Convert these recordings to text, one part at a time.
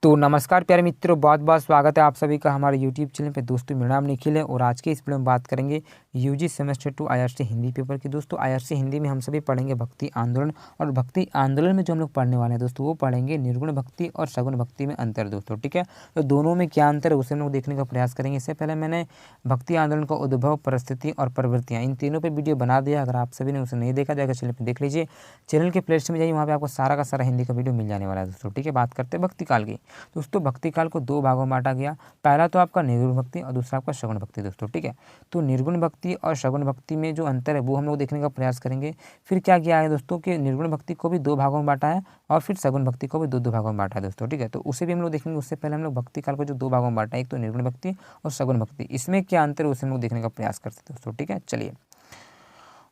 तो नमस्कार प्यारे मित्रों, बहुत बहुत स्वागत है आप सभी का हमारे यूट्यूब चैनल पे। दोस्तों मेरा नाम निखिल है और आज के इस वीडियो में बात करेंगे UG semester 2 IRC Hindi paper की। दोस्तों आईआरसी हिंदी में हम सभी पढ़ेंगे भक्ति आंदोलन, और भक्ति आंदोलन में जो हम लोग पढ़ने वाले हैं दोस्तों वो पढ़ेंगे निर्गुण भक्ति और सगुण भक्ति में अंतर दोस्तों। ठीक है, तो दोनों में क्या अंतर है उसे हम लोग देखने का प्रयास करेंगे। इससे पहले मैंने भक्ति आंदोलन का उद्भव, परिस्थिति और प्रवृत्तियाँ, इन तीनों पर वीडियो बना दिया। अगर आप सभी ने उसे नहीं देखा जाएगा चैनल पर देख लीजिए। चैनल के प्लेलिस्ट में जाइए, वहाँ पर आपको सारा का सारा हिंदी का वीडियो मिल जाने वाला है दोस्तों। ठीक है, बात करते हैं भक्ति काल की। दोस्तों भक्ति काल को दो भागों में बांटा गया। पहला तो आपका निर्गुण भक्ति और दूसरा आपका सगुण भक्ति दोस्तों। ठीक है, तो निर्गुण भक्ति और सगुण भक्ति में जो अंतर है वो हम लोग देखने का प्रयास करेंगे। फिर क्या किया है दोस्तों कि निर्गुण भक्ति को भी दो भागों में बांटा है और फिर सगुण भक्ति को भी दो भागों में बांटा है दोस्तों। ठीक है, तो उसे भी हम लोग देखेंगे। उससे पहले हम लोग भक्ति काल को जो दो भागों में बांटा है, एक तो निर्गुण भक्ति और सगुण भक्ति, इसमें क्या अंतर है उसे हम लोग देखने का प्रयास करते हैं दोस्तों। ठीक है, चलिए।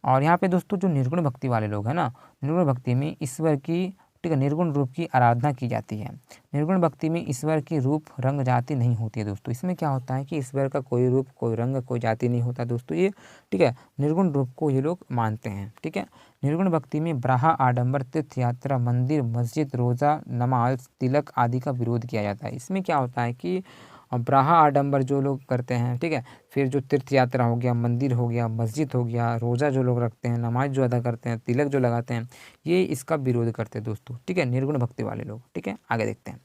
और यहाँ पे दोस्तों जो निर्गुण भक्ति वाले लोग हैं ना, निर्गुण भक्ति में ईश्वर की, ठीक है, निर्गुण रूप की आराधना की जाती है। निर्गुण भक्ति में ईश्वर की रूप रंग जाति नहीं होती है दोस्तों। इसमें क्या होता है कि ईश्वर का कोई रूप, कोई रंग, कोई जाति नहीं होता दोस्तों ये। ठीक है, निर्गुण रूप को ये लोग मानते हैं। ठीक है, निर्गुण भक्ति में ब्राहा, आडंबर, तीर्थ यात्रा, मंदिर, मस्जिद, रोज़ा, नमाज, तिलक आदि का विरोध किया जाता है। इसमें क्या होता है कि ब्राहा आडंबर जो लोग करते हैं, ठीक है, फिर जो तीर्थ यात्रा हो गया, मंदिर हो गया, मस्जिद हो गया, रोज़ा जो लोग रखते हैं, नमाज जो अदा करते हैं, तिलक जो लगाते हैं, ये इसका विरोध करते हैं दोस्तों। ठीक है, निर्गुण भक्ति वाले लोग। ठीक है, आगे देखते हैं।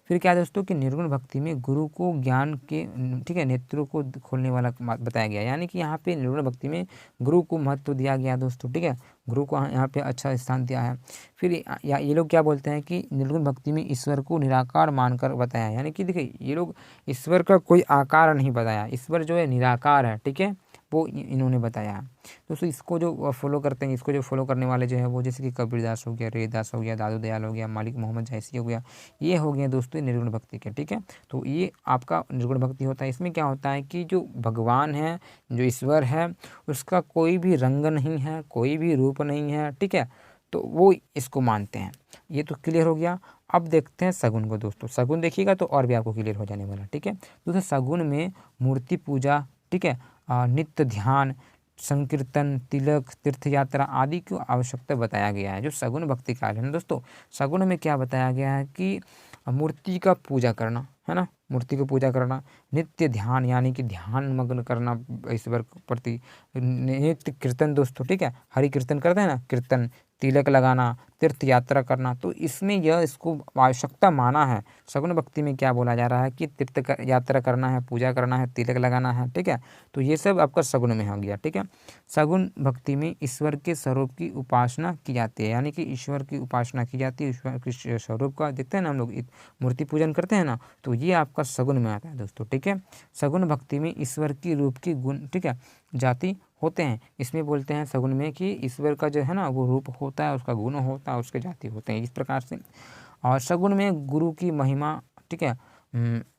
फिर क्या है दोस्तों कि निर्गुण भक्ति में गुरु को ज्ञान के, ठीक है, नेत्रों को खोलने वाला बताया गया। यानी कि यहाँ पे निर्गुण भक्ति में गुरु को महत्व दिया गया दोस्तों। ठीक है, गुरु को यहाँ पे अच्छा स्थान दिया है। फिर ये लोग क्या बोलते हैं कि निर्गुण भक्ति में ईश्वर को निराकार मानकर बताया। यानी कि देखिए ये लोग ईश्वर का कोई आकार नहीं बताया, ईश्वर जो है निराकार है। ठीक है, वो इन्होंने बताया है दोस्तों। इसको जो फॉलो करते हैं, इसको जो फॉलो करने वाले जो है वो, जैसे कि कबीरदास हो गया, रैदास हो गया, दादू दयाल हो गया, मालिक मोहम्मद जैसी हो गया, ये हो गया दोस्तों निर्गुण भक्ति के। ठीक है, तो ये आपका निर्गुण भक्ति होता है। इसमें क्या होता है कि जो भगवान है, जो ईश्वर है, उसका कोई भी रंग नहीं है, कोई भी रूप नहीं है। ठीक है, तो वो इसको मानते हैं। ये तो क्लियर हो गया। अब देखते हैं सगुन को दोस्तों। सगुन देखिएगा तो और भी आपको क्लियर हो जाने वाला। ठीक है, दोस्तों सगुन में मूर्ति पूजा, ठीक है, नित्य ध्यान, संकीर्तन, तिलक, तीर्थ यात्रा आदि की आवश्यकता बताया गया है। जो सगुण भक्ति काल है ना दोस्तों, सगुण में क्या बताया गया है कि मूर्ति का पूजा करना, है ना, मूर्ति को पूजा करना, नित्य ध्यान यानी कि ध्यान मग्न करना ईश्वर के प्रति, नित्य कीर्तन दोस्तों। ठीक है, हरि कीर्तन करते हैं ना, कीर्तन, तिलक लगाना, तीर्थ यात्रा करना, तो इसमें यह इसको आवश्यकता माना है। सगुण भक्ति में क्या बोला जा रहा है कि तीर्थ यात्रा करना है, पूजा करना है, तिलक लगाना है। ठीक है, तो ये सब आपका सगुण में हो गया। ठीक है, सगुण भक्ति में ईश्वर के स्वरूप की उपासना की जाती है। यानी कि ईश्वर की उपासना की जाती है, ईश्वर के स्वरूप का देखते हैं ना हम लोग, मूर्ति पूजन करते हैं ना, तो ये आपका सगुण में आता है दोस्तों। ठीक है, सगुण भक्ति में ईश्वर की रूप की गुण, ठीक है, जाति होते हैं। इसमें बोलते हैं सगुण में कि ईश्वर का जो है ना वो रूप होता है, उसका गुण होता है, उसके जाति होते हैं, इस प्रकार से। और सगुण में गुरु की महिमा, ठीक है,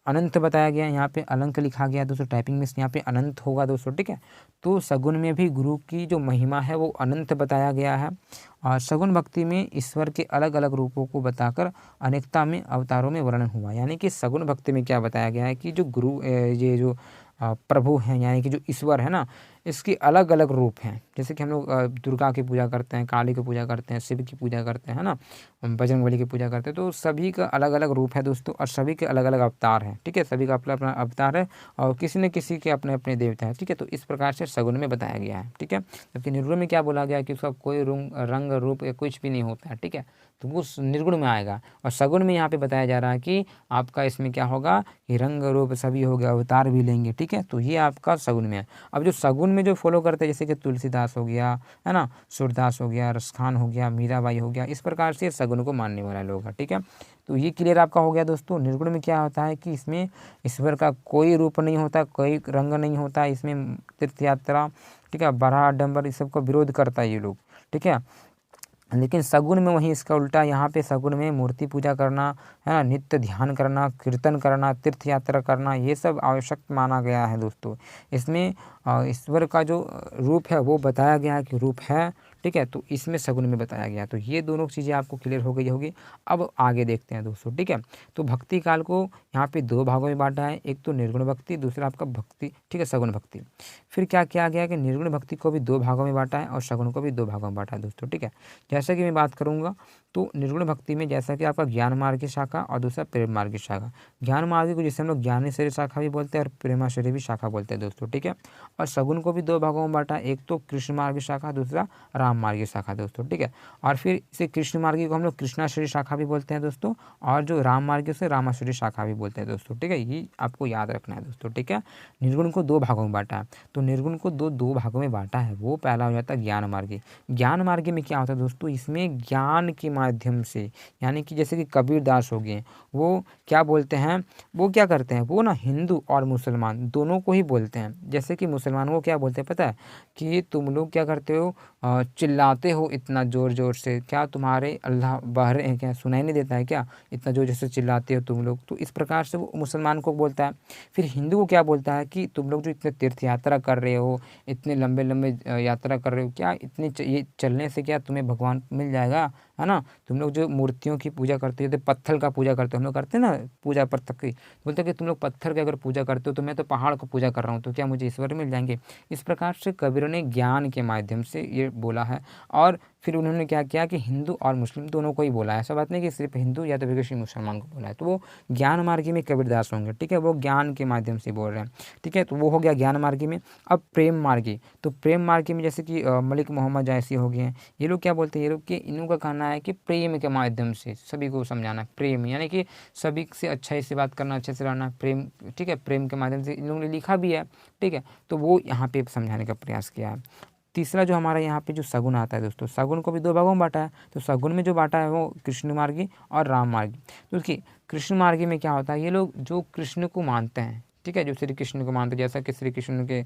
अनंत बताया गया है। यहाँ पे अलंक लिखा गया दोस्तों, टाइपिंग में यहाँ पे अनंत होगा दोस्तों। ठीक है, तो सगुण में भी गुरु की जो महिमा है वो अनंत बताया गया है। और सगुण भक्ति में ईश्वर के अलग अलग रूपों को बताकर अनेकता में अवतारों में वर्णन हुआ। यानी कि सगुण भक्ति में क्या बताया गया है कि जो गुरु, ये जो प्रभु हैं, यानी कि जो ईश्वर है ना, इसके अलग अलग रूप हैं। जैसे कि हम लोग दुर्गा की पूजा करते हैं, काली की पूजा करते हैं, शिव की पूजा करते हैं ना, बजरंगबली की पूजा करते हैं, तो सभी का अलग अलग रूप है दोस्तों, और सभी के अलग अलग अवतार हैं। ठीक है, सभी का अपना अपना अवतार है और किसी न किसी के अपने अपने देवता हैं। ठीक है, तो इस प्रकार से सगुन में बताया गया है। ठीक है, जबकि निर्गुण में क्या बोला गया कि उसका कोई रंग रूप या कुछ भी नहीं होता है। ठीक है, तो वो निर्गुण में आएगा। और सगुन में यहाँ पे बताया जा रहा है कि आपका इसमें क्या होगा कि रंग रूप सभी हो गया, अवतार भी लेंगे। ठीक है, तो ये आपका सगुन में है। अब जो सगुन में जो फॉलो करते हैं, जैसे कि तुलसीदास हो गया, है ना, सूरदास हो गया, रसखान हो गया, मीराबाई हो गया, इस प्रकार से सगुन को मानने वाला लोग है। ठीक है, तो ये क्लियर आपका हो गया दोस्तों। निर्गुण में क्या होता है कि इसमें ईश्वर का कोई रूप नहीं होता, कोई रंग नहीं होता, इसमें तीर्थ यात्रा, ठीक है, बड़ा आडंबर, इस सब का विरोध करता है ये लोग। ठीक है, लेकिन सगुन में वहीं इसका उल्टा, यहाँ पे सगुन में मूर्ति पूजा करना, है ना, नित्य ध्यान करना, कीर्तन करना, तीर्थ यात्रा करना, ये सब आवश्यक माना गया है दोस्तों। इसमें ईश्वर का जो रूप है वो बताया गया है कि रूप है। ठीक है, तो इसमें सगुन में बताया गया। तो ये दोनों चीज़ें आपको क्लियर हो गई होगी। अब आगे देखते हैं दोस्तों, ठीक है। तो भक्ति काल को यहाँ पे 2 भागों में बाँटा है, एक तो निर्गुण भक्ति, दूसरा आपका भक्ति, ठीक है, सगुण भक्ति। फिर क्या किया गया कि निर्गुण भक्ति को भी 2 भागों में बाँटा है और सगुण को भी 2 भागों में बाँटा है दोस्तों, ठीक है। जैसा कि मैं बात करूँगा तो निर्गुण भक्ति में जैसा कि आपका ज्ञान मार्ग की शाखा और दूसरा प्रेम मार्ग की शाखा। ज्ञान मार्ग को जिसे हम लोग ज्ञानेश्वरी शाखा भी बोलते हैं और प्रेमाश्वरी भी शाखा बोलते हैं दोस्तों, ठीक है। और सगुन को भी 2 भागों में बाँटा है, एक तो कृष्ण मार्ग की शाखा, दूसरा राम मार्ग की शाखा दोस्तों, ठीक है। और फिर इसे कृष्ण मार्गी को हम लोग कृष्णाश्वरी शाखा भी बोलते हैं दोस्तों, और जो राम मार्गी उसे रामाश्वरी शाखा भी बोलते हैं दोस्तों, ठीक है। ये आपको याद रखना है दोस्तों, ठीक है। निर्गुण को 2 भागों में बाँटा है, तो निर्गुण को दो भागों में बाँटा है। वो पहला हो जाता है ज्ञान मार्गी। ज्ञान मार्गी में क्या होता है दोस्तों, इसमें ज्ञान के माध्यम से, यानी कि जैसे कि कबीर दास हो गए, वो क्या बोलते हैं, वो क्या करते हैं, वो ना हिंदू और मुसलमान दोनों को ही बोलते हैं। जैसे कि मुसलमानों को क्या बोलते हैं पता है, कि तुम लोग क्या करते हो, चिल्लाते हो इतना ज़ोर ज़ोर से, क्या तुम्हारे अल्लाह बहरे हैं क्या, सुनाई नहीं देता है क्या, इतना ज़ोर से चिल्लाते हो तुम लोग। तो इस प्रकार से वो मुसलमान को बोलता है। फिर हिंदू को क्या बोलता है कि तुम लोग जो इतने तीर्थ यात्रा कर रहे हो, इतने लंबे लंबे यात्रा कर रहे हो, क्या इतने ये चलने से क्या तुम्हें भगवान मिल जाएगा, है ना। तुम लोग जो मूर्तियों की पूजा करते हो, तो पत्थर का पूजा करते हो, हम लोग करते हैं ना पूजा पत्थर की, बोलते हैं कि तुम लोग पत्थर की अगर पूजा करते हो तो मैं तो पहाड़ को पूजा कर रहा हूँ, तो क्या मुझे ईश्वर मिल जाएंगे। इस प्रकार से कबीर ने ज्ञान के माध्यम से ये बोला है। और फिर उन्होंने क्या किया कि हिंदू और मुस्लिम दोनों को ही बोला है। ऐसा बात नहीं कि सिर्फ हिंदू या तो फिर किसी मुसलमान को बोला है। तो वो ज्ञान मार्गी में कबीरदास होंगे, ठीक है, वो ज्ञान के माध्यम से बोल रहे हैं, ठीक है। तो वो हो गया ज्ञान मार्गी में। अब प्रेम मार्गी, तो प्रेम मार्गी में जैसे कि मलिक मोहम्मद जैसी हो गए हैं, ये लोग क्या बोलते हैं, ये लोग के इन लोगों का कहना है कि प्रेम के माध्यम से सभी को समझाना, प्रेम यानी कि सभी से अच्छाई से बात करना, अच्छे से रहना, प्रेम, ठीक है, प्रेम के माध्यम से इन लोगों ने लिखा भी है, ठीक है। तो वो यहाँ पे समझाने का प्रयास किया है। तीसरा जो हमारा यहाँ पे जो सगुन आता है दोस्तों, सगुन को भी 2 भागों में बांटा है। तो सगुन में जो बांटा है वो कृष्ण मार्गी और राम मार्गी। तो देखिए कृष्ण मार्गी में क्या होता है, ये लोग जो कृष्ण को मानते हैं, ठीक है, जो श्री कृष्ण को मानते हैं, जैसा कि श्री कृष्ण के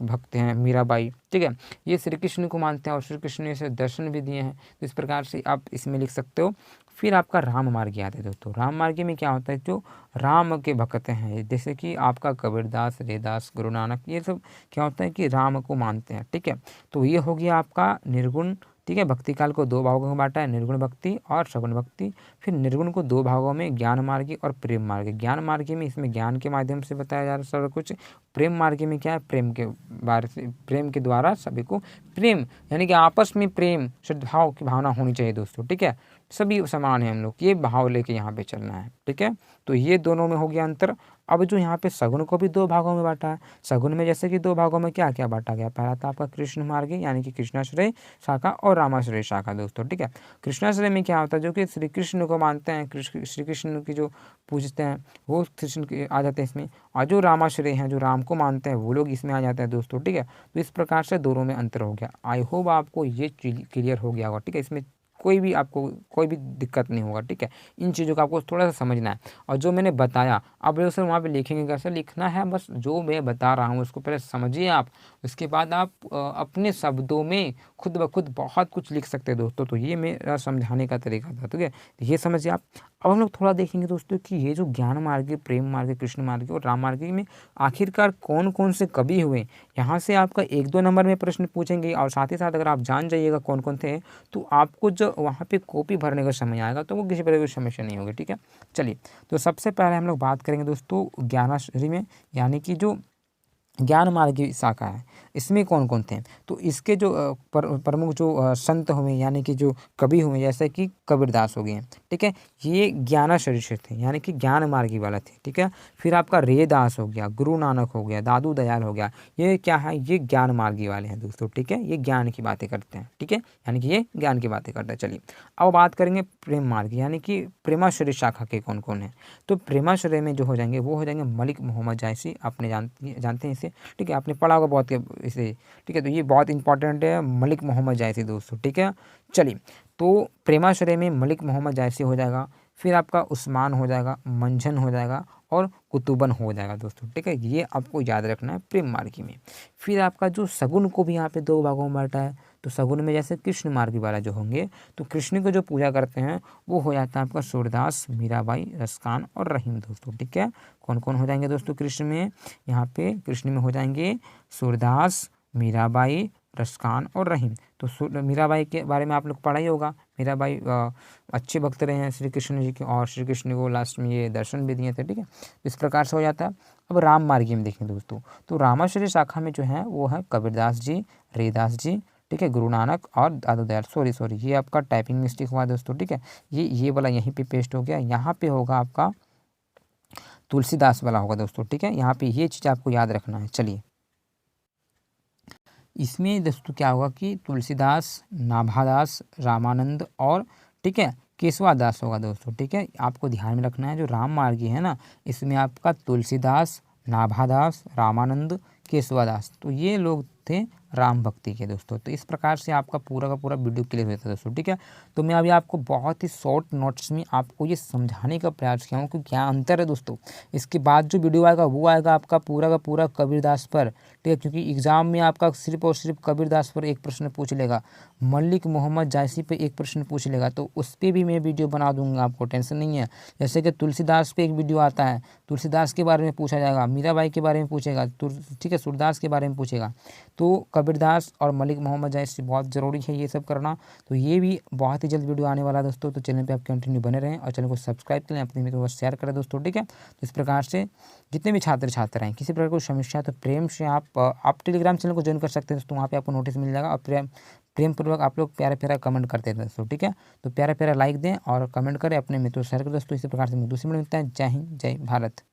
भक्त हैं मीराबाई, ठीक है, ये श्री कृष्ण को मानते हैं और श्री कृष्ण ने इसे दर्शन भी दिए हैं। तो इस प्रकार से आप इसमें लिख सकते हो। फिर आपका राम मार्गी आता है दोस्तों। राम मार्गी में क्या होता है, जो राम के भक्त हैं, जैसे कि आपका कबीरदास, रैदास, गुरु नानक, ये सब क्या होता है कि राम को मानते हैं, ठीक है। तो ये हो गया आपका निर्गुण, ठीक है। भक्ति काल को 2 भागों में बांटा है, निर्गुण भक्ति और सगुण भक्ति। फिर निर्गुण को 2 भागों में ज्ञान मार्गी और प्रेम मार्गी। ज्ञान मार्गी में इसमें ज्ञान के माध्यम से बताया जा रहा है सब कुछ। प्रेम मार्गी में क्या है, प्रेम के बारे से, प्रेम के द्वारा सभी को प्रेम, यानी कि आपस में प्रेम सद्भाव की भावना होनी चाहिए दोस्तों, ठीक है। सभी समान है, हम लोग ये भाव लेके यहाँ पे चलना है, ठीक है। तो ये दोनों में हो गया अंतर। अब जो यहाँ पे सगुन को भी 2 भागों में बांटा है। सगुन में जैसे कि 2 भागों में क्या क्या बांटा गया, पहला था आपका कृष्ण मार्गी यानी कि कृष्णाश्रय शाखा और रामाश्रय शाखा दोस्तों, ठीक है। कृष्णाश्रय में क्या होता है, जो कि श्री कृष्ण को मानते हैं, श्री कृष्ण की जो पूजते हैं वो कृष्ण के आ जाते हैं इसमें। और जो रामाश्रय हैं, जो राम को मानते हैं, वो लोग इसमें आ जाते हैं दोस्तों, ठीक है। तो इस प्रकार से दोनों में अंतर हो गया। आई होप आपको ये क्लियर हो गया होगा, ठीक है। इसमें आपको कोई भी दिक्कत नहीं होगा, ठीक है। इन चीज़ों का आपको थोड़ा सा समझना है। और जो मैंने बताया अब लोग सर वहाँ पे लिखेंगे, कैसे लिखना है, बस जो मैं बता रहा हूँ उसको पहले समझिए आप, उसके बाद आप अपने शब्दों में खुद ब खुद बहुत कुछ लिख सकते हैं दोस्तों। तो ये मेरा समझाने का तरीका था, ठीक है। तो ये समझिए आप। अब हम लोग थोड़ा देखेंगे दोस्तों कि ये जो ज्ञान मार्ग, प्रेम मार्ग, कृष्ण मार्ग और राम मार्ग में आखिरकार कौन कौन से कवि हुए। यहाँ से आपका 1-2 नंबर में प्रश्न पूछेंगे और साथ ही साथ अगर आप जान जाइएगा कौन कौन थे, तो आपको जो वहाँ पे कॉपी भरने का समय आएगा तो वो किसी प्रकार की समस्या नहीं होगी, ठीक है। चलिए, तो सबसे पहले हम लोग बात करेंगे दोस्तों ज्ञानाश्री में, यानी कि जो ज्ञान मार्ग की शाखा है, इसमें कौन कौन थे। तो इसके जो प्रमुख जो संत हुए, यानी कि जो कवि हुए, जैसे कि कबीरदास हो गए, ठीक है, ये ज्ञानाश्रय से थे, यानी कि ज्ञान मार्गी वाला थे, ठीक है। फिर आपका रैदास हो गया, गुरु नानक हो गया, दादू दयाल हो गया, ये क्या है, ये ज्ञान मार्गी वाले हैं दोस्तों, ठीक है। ये ज्ञान की बातें करते हैं, ठीक है, यानी कि ये ज्ञान की बातें करते हैं। चलिए अब बात करेंगे प्रेम मार्ग, यानी कि प्रेमाश्रय शाखा के कौन कौन है। तो प्रेमाश्रय में जो हो जाएंगे वो हो जाएंगे मलिक मोहम्मद जायसी, आपने जानते हैं इसे, ठीक है, आपने पढ़ा होगा बहुत इसे, ठीक है। तो ये बहुत इंपॉर्टेंट है, मलिक मोहम्मद जायसी दोस्तों, ठीक है। चलिए, तो प्रेमाश्रय में मलिक मोहम्मद जायसी हो जाएगा। फिर आपका उस्मान हो जाएगा, मंझन हो जाएगा और कुतुबन हो जाएगा दोस्तों, ठीक है। ये आपको याद रखना है प्रेम मार्गी में। फिर आपका जो सगुन को भी यहाँ पे 2 भागों में बांटा है। तो सगुन में जैसे कृष्ण मार्गी वाला जो होंगे, तो कृष्ण को जो पूजा करते हैं वो हो जाता है आपका सूरदास, मीराबाई, रसकान और रहीम दोस्तों, ठीक है। कौन कौन हो जाएंगे दोस्तों कृष्ण में, यहाँ पे कृष्ण में हो जाएंगे सूरदास, मीराबाई, रसकान और रहीम। तो मीराबाई के बारे में आप लोग पढ़ा ही होगा। मीराबाई अच्छे भक्त रहे हैं श्री कृष्ण जी के, और श्री कृष्ण को लास्ट में ये दर्शन भी दिए थे, ठीक है। तो इस प्रकार से हो जाता है। अब राम मार्गी में देखें दोस्तों, तो रामाश्रय शाखा में जो है वो है कबीरदास जी, रैदास जी, ठीक है, गुरु नानक और दादू दयाल। सॉरी ये आपका टाइपिंग मिस्टेक हुआ दोस्तों, ठीक है। ये वाला यहीं पे पेस्ट हो गया, यहाँ पे होगा आपका तुलसीदास वाला होगा दोस्तों, ठीक है। यहाँ पे ये चीज़ आपको याद रखना है। चलिए, इसमें दोस्तों क्या होगा कि तुलसीदास, नाभादास, रामानंद और, ठीक है, केशवादास होगा दोस्तों, ठीक है। आपको ध्यान में रखना है जो राम मार्गी है ना, इसमें आपका तुलसीदास, नाभादास, रामानंद, केशवादास, तो ये लोग थे राम भक्ति के दोस्तों। तो इस प्रकार से आपका पूरा का पूरा वीडियो क्लियर होता है दोस्तों, ठीक है। तो मैं अभी आपको बहुत ही शॉर्ट नोट्स में आपको ये समझाने का प्रयास किया हूँ कि क्या अंतर है दोस्तों। इसके बाद जो वीडियो आएगा वो आएगा आपका पूरा का पूरा कबीरदास पर, ठीक है, क्योंकि एग्जाम में आपका सिर्फ और सिर्फ कबीरदास पर एक प्रश्न पूछ लेगा, मलिक मोहम्मद जायसी पे एक प्रश्न पूछ लेगा, तो उस पर भी मैं वीडियो बना दूंगा, आपको टेंशन नहीं है। जैसे कि तुलसीदास पे एक वीडियो आता है, तुलसीदास के बारे में पूछा जाएगा, मीराबाई के बारे में पूछेगा, ठीक है, सूरदास के बारे में पूछेगा। तो कबीरदास और मलिक मोहम्मद जायसी बहुत ज़रूरी है ये सब करना। तो ये भी बहुत ही जल्द वीडियो आने वाला है दोस्तों। तो चैनल पे आप कंटिन्यू बने रहें और चैनल को सब्सक्राइब करें, अपने मित्रों को शेयर करें दोस्तों, ठीक है। तो इस प्रकार से जितने भी छात्र हैं, किसी प्रकार की समस्या है तो प्रेम से आप टेलीग्राम चैनल को ज्वाइन कर सकते हैं दोस्तों, वहाँ पे आपको नोटिस मिल जाएगा। और प्रेम पूर्वक आप लोग प्यारा प्यारा कमेंट करते हैं दोस्तों, ठीक है। तो प्यारा प्यारा लाइक दें और कमेंट करें, अपने मित्रों से शेयर करें दोस्तों। इसी प्रकार से दूसरी मिलता है। जय हिंद, जय भारत।